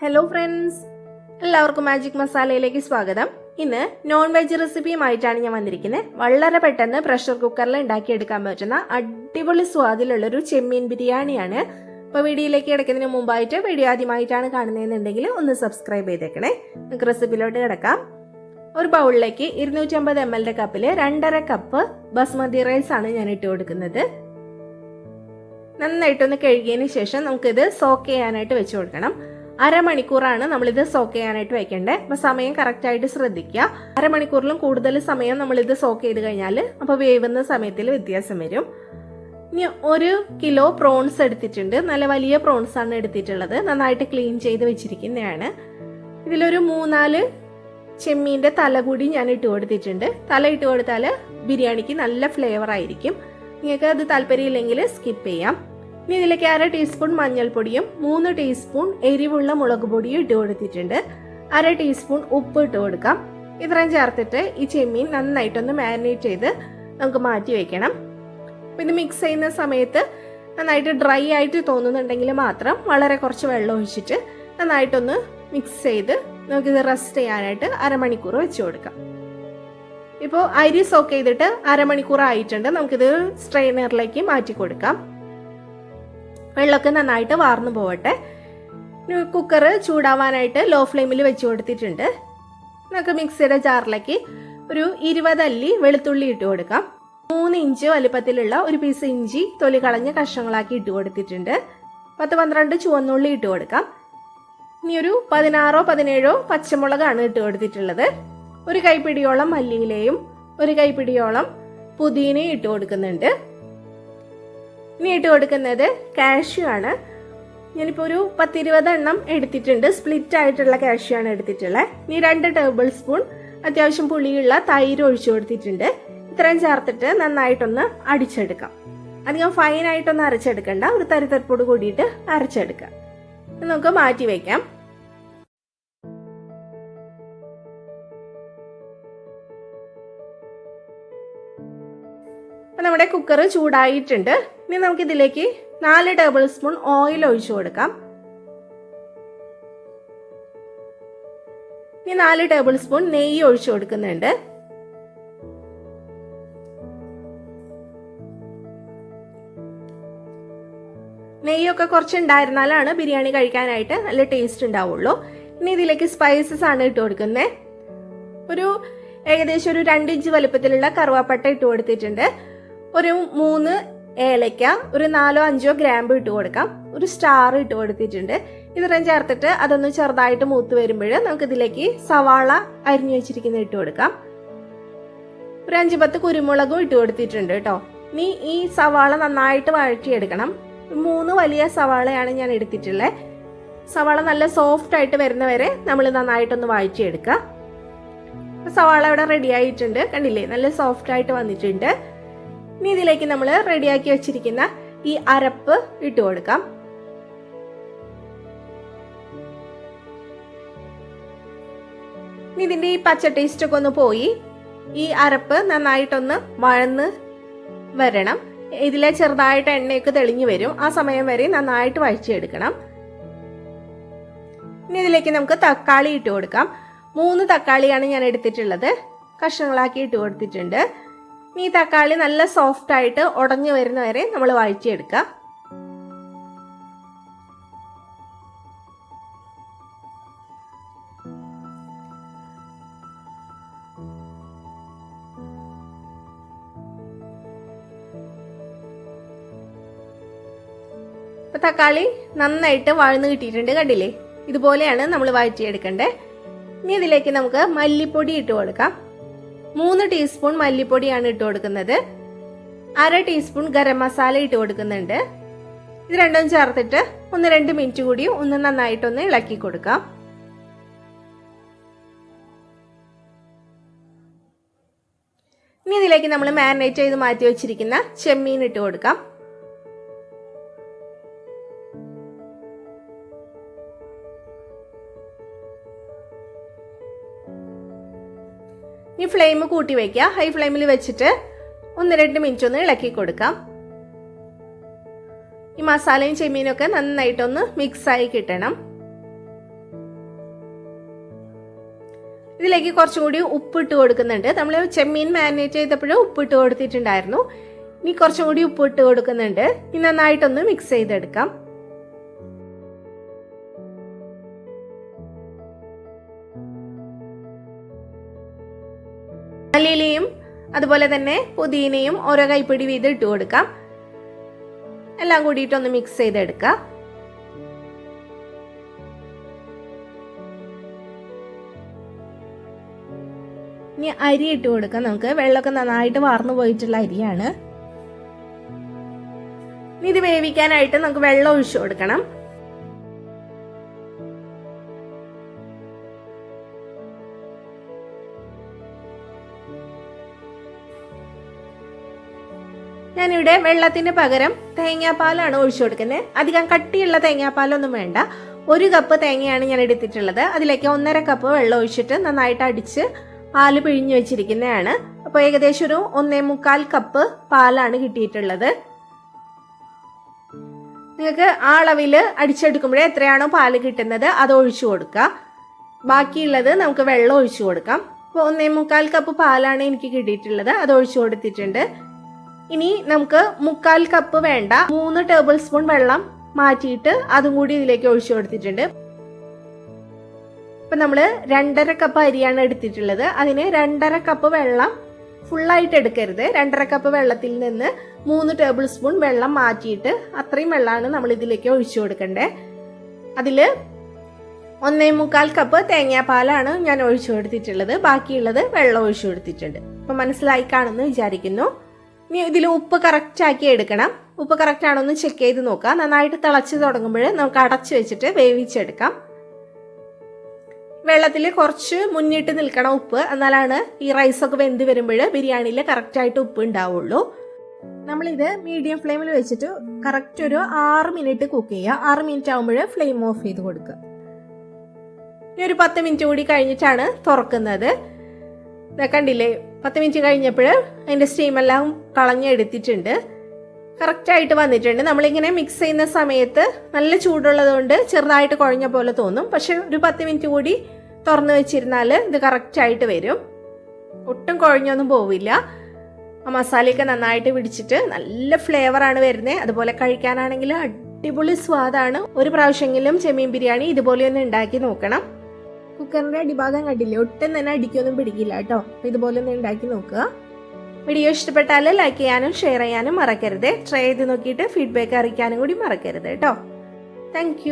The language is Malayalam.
ഹലോ ഫ്രണ്ട്സ്, എല്ലാവർക്കും മാജിക് മസാലയിലേക്ക് സ്വാഗതം. ഇന്ന് നോൺ വെജ് റെസിപ്പിയുമായിട്ടാണ് ഞാൻ വന്നിരിക്കുന്നത്. വളരെ പെട്ടെന്ന് പ്രഷർ കുക്കറിൽ ഉണ്ടാക്കിയെടുക്കാൻ പറ്റുന്ന അടിപൊളി സ്വാദിലുള്ളൊരു ചെമ്മീൻ ബിരിയാണിയാണ്. അപ്പോൾ വീഡിയോയിലേക്ക് കിടക്കുന്നതിന് മുമ്പായിട്ട് വീഡിയോ ആദ്യമായിട്ടാണ് കാണുന്നതെന്നുണ്ടെങ്കിൽ ഒന്ന് സബ്സ്ക്രൈബ് ചെയ്തേക്കണേ. നമുക്ക് റെസിപ്പിയിലോട്ട് കിടക്കാം. ഒരു ബൗളിലേക്ക് 250 ml കപ്പിൽ 2.5 കപ്പ് ബസ്മതി റൈസ് ആണ് ഞാൻ ഇട്ട് കൊടുക്കുന്നത്. നന്നായിട്ടൊന്ന് കഴുകിയതിന് ശേഷം നമുക്കിത് സോക്ക് ചെയ്യാനായിട്ട് വെച്ച് കൊടുക്കണം. അരമണിക്കൂറാണ് നമ്മളിത് സോക്ക് ചെയ്യാനായിട്ട് വെക്കേണ്ടത്. അപ്പോൾ സമയം കറക്റ്റായിട്ട് ശ്രദ്ധിക്കുക. അരമണിക്കൂറിലും കൂടുതൽ സമയം നമ്മളിത് സോക്ക് ചെയ്ത് കഴിഞ്ഞാൽ അപ്പോൾ വേവുന്ന സമയത്തിൽ വ്യത്യാസം വരും. ഇനി 1 കിലോ പ്രോൺസ് എടുത്തിട്ടുണ്ട്. നല്ല വലിയ പ്രോൺസ് ആണ് എടുത്തിട്ടുള്ളത്. നന്നായിട്ട് ക്ലീൻ ചെയ്ത് വെച്ചിരിക്കുന്നതാണ്. ഇതിലൊരു 3-4 ചെമ്മീൻ്റെ തല കൂടി ഞാൻ ഇട്ട് കൊടുത്തിട്ടുണ്ട്. തല ഇട്ട് കൊടുത്താൽ ബിരിയാണിക്ക് നല്ല ഫ്ലേവർ ആയിരിക്കും. നിങ്ങൾക്ക് അത് താല്പര്യമില്ലെങ്കിൽ സ്കിപ്പ് ചെയ്യാം. ഇനി ഇതിലേക്ക് 1/2 ടീസ്പൂൺ മഞ്ഞൾപ്പൊടിയും 3 ടീസ്പൂൺ എരിവുള്ള മുളക് പൊടിയും ഇട്ട് കൊടുത്തിട്ടുണ്ട്. 1/2 ടീസ്പൂൺ ഉപ്പ് ഇട്ട് കൊടുക്കാം. ഇത്രയും ചേർത്തിട്ട് ഈ ചെമ്മീൻ നന്നായിട്ടൊന്ന് മാരിനേറ്റ് ചെയ്ത് നമുക്ക് മാറ്റി വെക്കണം. അപ്പോൾ ഇത് മിക്സ് ചെയ്യുന്ന സമയത്ത് നന്നായിട്ട് ഡ്രൈ ആയിട്ട് തോന്നുന്നുണ്ടെങ്കിൽ മാത്രം വളരെ കുറച്ച് വെള്ളം ഒഴിച്ചിട്ട് നന്നായിട്ടൊന്ന് മിക്സ് ചെയ്ത് നമുക്കിത് റെസ്റ്റ് ചെയ്യാനായിട്ട് അരമണിക്കൂർ വെച്ച് കൊടുക്കാം. ഇപ്പോൾ അരി സോക്ക് ചെയ്തിട്ട് അരമണിക്കൂർ ആയിട്ടുണ്ട്. നമുക്കിത് സ്ട്രെയിനറിലേക്ക് മാറ്റി കൊടുക്കാം. വെള്ളമൊക്കെ നന്നായിട്ട് വാർന്നു പോവട്ടെ. കുക്കർ ചൂടാവാനായിട്ട് ലോ ഫ്ലെയിമിൽ വെച്ച് കൊടുത്തിട്ടുണ്ട്. നമുക്ക് മിക്സിയുടെ ജാറിലേക്ക് ഒരു 20 അല്ലി വെളുത്തുള്ളി ഇട്ട് കൊടുക്കാം. 3 ഇഞ്ച് വലുപ്പത്തിലുള്ള ഒരു പീസ് ഇഞ്ചി തൊലി കളഞ്ഞ് കഷ്ണങ്ങളാക്കി ഇട്ട് കൊടുത്തിട്ടുണ്ട്. 10-12 ചുവന്നുള്ളി ഇട്ട് കൊടുക്കാം. ഇനി ഒരു 16-17 പച്ചമുളകാണ് ഇട്ട് കൊടുത്തിട്ടുള്ളത്. ഒരു കൈപ്പിടിയോളം മല്ലിയിലയും ഒരു കൈപ്പിടിയോളം പുതിനയും ഇട്ട് കൊടുക്കുന്നുണ്ട്. ഇനി ഇട്ട് കൊടുക്കുന്നത് കാഷ്യൂ ആണ്. ഞാനിപ്പോൾ ഒരു 10-20 എണ്ണം എടുത്തിട്ടുണ്ട്. സ്പ്ലിറ്റ് ആയിട്ടുള്ള കാഷ്യൂ ആണ് എടുത്തിട്ടുള്ളത്. ഇനി 2 ടേബിൾ സ്പൂൺ അത്യാവശ്യം പുളിയുള്ള തൈര് ഒഴിച്ചു കൊടുത്തിട്ടുണ്ട്. ഇത്രയും ചേർത്തിട്ട് നന്നായിട്ടൊന്ന് അടിച്ചെടുക്കാം. അധികം ഫൈനായിട്ടൊന്ന് അരച്ചെടുക്കണ്ട, ഒരു തരിതരിപ്പോട് കൂടിയിട്ട് അരച്ചെടുക്കാം. നമുക്ക് മാറ്റി വയ്ക്കാം. അപ്പം നമ്മുടെ കുക്കർ ചൂടായിട്ടുണ്ട്. ഇനി നമുക്കിതിലേക്ക് 4 ടേബിൾ സ്പൂൺ ഓയിൽ ഒഴിച്ചു കൊടുക്കാം. ഇനി 4 ടേബിൾ സ്പൂൺ നെയ്യ് ഒഴിച്ചു കൊടുക്കുന്നുണ്ട്. നെയ്യൊക്കെ കുറച്ച് ഉണ്ടായിരുന്നാലാണ് ബിരിയാണി കഴിക്കാനായിട്ട് നല്ല ടേസ്റ്റ് ഉണ്ടാവുള്ളൂ. ഇനി ഇതിലേക്ക് സ്പൈസസ് ആണ് ഇട്ട് കൊടുക്കുന്നത്. ഏകദേശം ഒരു 2 ഇഞ്ച് വലുപ്പത്തിലുള്ള കറുവാപ്പട്ട ഇട്ട് കൊടുത്തിട്ടുണ്ട്. ഒരു 3 ഏലയ്ക്ക, ഒരു 4-5 ഗ്രാമ്പ് ഇട്ട് കൊടുക്കാം. ഒരു സ്റ്റാർ ഇട്ട് കൊടുത്തിട്ടുണ്ട്. ഇത്രയും ചേർത്തിട്ട് അതൊന്ന് ചെറുതായിട്ട് മൂത്ത് വരുമ്പോൾ നമുക്ക് ഇതിലേക്ക് സവാള അരിഞ്ഞു വെച്ചിരിക്കുന്നത് ഇട്ട് കൊടുക്കാം. ഒരു 5-10 കുരുമുളകും ഇട്ട് കൊടുത്തിട്ടുണ്ട് കേട്ടോ. ഇനി ഈ സവാള നന്നായിട്ട് വഴറ്റിയെടുക്കണം. 3 വലിയ സവാളയാണ് ഞാൻ എടുത്തിട്ടുള്ളത്. സവാള നല്ല സോഫ്റ്റ് ആയിട്ട് വരുന്നവരെ നമ്മൾ നന്നായിട്ടൊന്ന് വഴറ്റിയെടുക്കുക. സവാള ഇവിടെ റെഡി ആയിട്ടുണ്ട്. കണ്ടില്ലേ, നല്ല സോഫ്റ്റ് ആയിട്ട് വന്നിട്ടുണ്ട്. ഇനി ഇതിലേക്ക് നമ്മൾ റെഡിയാക്കി വെച്ചിരിക്കുന്ന ഈ അരപ്പ് ഇട്ട് കൊടുക്കാം. ഇനി ഇതിന്റെ ഈ പച്ച ടേസ്റ്റ് ഒക്കെ ഒന്ന് പോയി ഈ അരപ്പ് നന്നായിട്ടൊന്ന് വഴന്ന് വരണം. ഇതിലെ ചെറുതായിട്ട് എണ്ണയൊക്കെ തെളിഞ്ഞു വരും. ആ സമയം വരെ നന്നായിട്ട് വഴച്ചെടുക്കണം. ഇനി ഇതിലേക്ക് നമുക്ക് തക്കാളി ഇട്ട് കൊടുക്കാം. 3 തക്കാളിയാണ് ഞാൻ എടുത്തിട്ടുള്ളത്. കഷ്ണങ്ങളാക്കി ഇട്ട് കൊടുത്തിട്ടുണ്ട്. ഈ തക്കാളി നല്ല സോഫ്റ്റ് ആയിട്ട് ഉടഞ്ഞു വരുന്നവരെ നമ്മൾ വഴറ്റിയെടുക്കുക. ഇപ്പൊ തക്കാളി നന്നായിട്ട് വഴന്ന് കിട്ടിയിട്ടുണ്ട്. കണ്ടില്ലേ, ഇതുപോലെയാണ് നമ്മൾ വഴറ്റിയെടുക്കേണ്ടത്. ഇനി ഇതിലേക്ക് നമുക്ക് മല്ലിപ്പൊടി ഇട്ട് കൊടുക്കാം. 3 ടീസ്പൂൺ മല്ലിപ്പൊടിയാണ് ഇട്ട് കൊടുക്കുന്നത്. 1/2 ടീസ്പൂൺ ഗരം മസാല ഇട്ട് കൊടുക്കുന്നുണ്ട്. ഇത് രണ്ടും ചേർത്തിട്ട് 1-2 മിനിറ്റ് കൂടി ഒന്ന് നന്നായിട്ടൊന്ന് ഇളക്കി കൊടുക്കാം. ഇനി ഇതിലേക്ക് നമ്മൾ മാരിനേറ്റ് ചെയ്ത് മാറ്റി വെച്ചിരിക്കുന്ന ചെമ്മീൻ ഇട്ട് കൊടുക്കാം. ഈ ഫ്ലെയിം കൂട്ടി വയ്ക്കുക. ഹൈ ഫ്ലെയിമിൽ വെച്ചിട്ട് 1-2 മിനിറ്റ് ഒന്ന് ഇളക്കി കൊടുക്കാം. ഈ മസാലയും ചെമ്മീനൊക്കെ നന്നായിട്ടൊന്ന് മിക്സായി കിട്ടണം. ഇതിലേക്ക് കുറച്ചും കൂടി ഉപ്പിട്ട് കൊടുക്കുന്നുണ്ട്. നമ്മൾ ചെമ്മീൻ മാരിനേറ്റ് ചെയ്തപ്പോഴും ഉപ്പിട്ട് കൊടുത്തിട്ടുണ്ടായിരുന്നു. ഇനി കുറച്ചും കൂടി ഉപ്പിട്ട് കൊടുക്കുന്നുണ്ട്. ഇനി നന്നായിട്ടൊന്ന് മിക്സ് ചെയ്തെടുക്കാം. മല്ലിയിലയും അതുപോലെ തന്നെ പുതിനയും ഓരോ കൈപ്പിടി വീതം ഇട്ട് കൊടുക്കാം. എല്ലാം കൂടിയിട്ടൊന്ന് മിക്സ് ചെയ്തെടുക്കാം. ഇനി അരി ഇട്ട് കൊടുക്കാം. നമുക്ക് വെള്ളമൊക്കെ നന്നായിട്ട് വാർന്നു പോയിട്ടുള്ള അരിയാണ്. ഇനി ഇത് വേവിക്കാനായിട്ട് നമുക്ക് വെള്ളം ഒഴിച്ചു കൊടുക്കണം. ഞാനിവിടെ വെള്ളത്തിന് പകരം തേങ്ങാപ്പാലാണ് ഒഴിച്ചു കൊടുക്കുന്നത്. അധികം കട്ടിയുള്ള തേങ്ങാപ്പാലൊന്നും വേണ്ട. 1 കപ്പ് തേങ്ങയാണ് ഞാൻ എടുത്തിട്ടുള്ളത്. അതിലേക്ക് 1.5 കപ്പ് വെള്ളം ഒഴിച്ചിട്ട് നന്നായിട്ട് അടിച്ച് പാല് പിഴിഞ്ഞു വെച്ചിരിക്കുന്നതാണ്. അപ്പോൾ ഏകദേശം ഒരു 1.25 കപ്പ് പാലാണ് കിട്ടിയിട്ടുള്ളത്. നിങ്ങൾക്ക് ആ അളവിൽ അടിച്ചെടുക്കുമ്പോഴേ എത്രയാണോ പാല് കിട്ടുന്നത് അത് ഒഴിച്ചു കൊടുക്കുക. ബാക്കിയുള്ളത് നമുക്ക് വെള്ളം ഒഴിച്ചു കൊടുക്കാം. അപ്പോൾ 1.25 കപ്പ് പാലാണ് എനിക്ക് കിട്ടിയിട്ടുള്ളത്. അത് ഒഴിച്ചു കൊടുത്തിട്ടുണ്ട്. ഇനി നമുക്ക് 1/4 കപ്പ് വേണ്ട 3 ടേബിൾ സ്പൂൺ വെള്ളം മാറ്റിയിട്ട് അതും കൂടി ഇതിലേക്ക് ഒഴിച്ചു കൊടുത്തിട്ടുണ്ട്. ഇപ്പം നമ്മൾ 2.5 കപ്പ് അരിയാണ് എടുത്തിട്ടുള്ളത്. അതിന് 2.5 കപ്പ് വെള്ളം ഫുള്ളായിട്ട് എടുക്കരുത്. 2.5 കപ്പ് വെള്ളത്തിൽ നിന്ന് 3 ടേബിൾ സ്പൂൺ വെള്ളം മാറ്റിയിട്ട് അത്രയും വെള്ളമാണ് നമ്മൾ ഇതിലേക്ക് ഒഴിച്ചു കൊടുക്കേണ്ടത്. അതിൽ 1.25 കപ്പ് തേങ്ങാപ്പാലാണ് ഞാൻ ഒഴിച്ചു കൊടുത്തിട്ടുള്ളത്. ബാക്കിയുള്ളത് വെള്ളം ഒഴിച്ചു കൊടുത്തിട്ടുണ്ട്. അപ്പം മനസ്സിലായി കാണുമെന്ന് വിചാരിക്കുന്നു. ഇനി ഇതിൽ ഉപ്പ് കറക്റ്റ് ആക്കി എടുക്കണം. ഉപ്പ് കറക്റ്റ് ആണോ എന്ന് ചെക്ക് ചെയ്ത് നോക്കാം. നന്നായിട്ട് തിളച്ച് തുടങ്ങുമ്പോൾ നമുക്ക് അടച്ചു വെച്ചിട്ട് വേവിച്ചെടുക്കാം. വെള്ളത്തിൽ കുറച്ച് മുന്നിട്ട് നിൽക്കണം ഉപ്പ്. എന്നാലാണ് ഈ റൈസൊക്കെ വെന്ത് വരുമ്പോൾ ബിരിയാണിയിൽ കറക്റ്റായിട്ട് ഉപ്പ് ഉണ്ടാവുള്ളൂ. നമ്മളിത് മീഡിയം ഫ്ലെയിമിൽ വെച്ചിട്ട് കറക്റ്റ് ഒരു 6 മിനിറ്റ് കുക്ക് ചെയ്യുക. 6 മിനിറ്റ് ആകുമ്പോൾ ഫ്ലെയിം ഓഫ് ചെയ്ത് കൊടുക്കുക. ഇനി ഒരു 10 മിനിറ്റ് കൂടി കഴിഞ്ഞിട്ടാണ് തുറക്കുന്നത്. കണ്ടില്ലേ, 10 മിനിറ്റ് കഴിഞ്ഞപ്പോൾ അതിൻ്റെ സ്റ്റീമെല്ലാം കളഞ്ഞെടുത്തിട്ടുണ്ട്. കറക്റ്റായിട്ട് വന്നിട്ടുണ്ട്. നമ്മളിങ്ങനെ മിക്സ് ചെയ്യുന്ന സമയത്ത് നല്ല ചൂടുള്ളത് കൊണ്ട് ചെറുതായിട്ട് കുഴഞ്ഞ പോലെ തോന്നും. പക്ഷെ ഒരു 10 മിനിറ്റ് കൂടി തുറന്ന് വെച്ചിരുന്നാൽ ഇത് കറക്റ്റായിട്ട് വരും. ഒട്ടും കുഴഞ്ഞൊന്നും പോവില്ല. ആ മസാലയൊക്കെ നന്നായിട്ട് പിടിച്ചിട്ട് നല്ല ഫ്ലേവറാണ് വരുന്നത്. അതുപോലെ കഴിക്കാനാണെങ്കിൽ അടിപൊളി സ്വാദാണ്. ഒരു പ്രാവശ്യമെങ്കിലും ചെമ്മീൻ ബിരിയാണി ഇതുപോലെ ഒന്ന് ഉണ്ടാക്കി നോക്കണം. കുക്കറിന്റെ അടിഭാഗം കണ്ടില്ലേ, ഒട്ടും തന്നെ അടിക്കൊന്നും പിടിക്കില്ല കേട്ടോ. ഇതുപോലെ ഒന്ന് ഉണ്ടാക്കി നോക്കുക. വീഡിയോ ഇഷ്ടപ്പെട്ടാൽ ലൈക്ക് ചെയ്യാനും ഷെയർ ചെയ്യാനും മറക്കരുത്. ട്രൈ ചെയ്ത് നോക്കിയിട്ട് ഫീഡ്ബാക്ക് അറിയിക്കാനും കൂടി മറക്കരുത് കേട്ടോ. താങ്ക്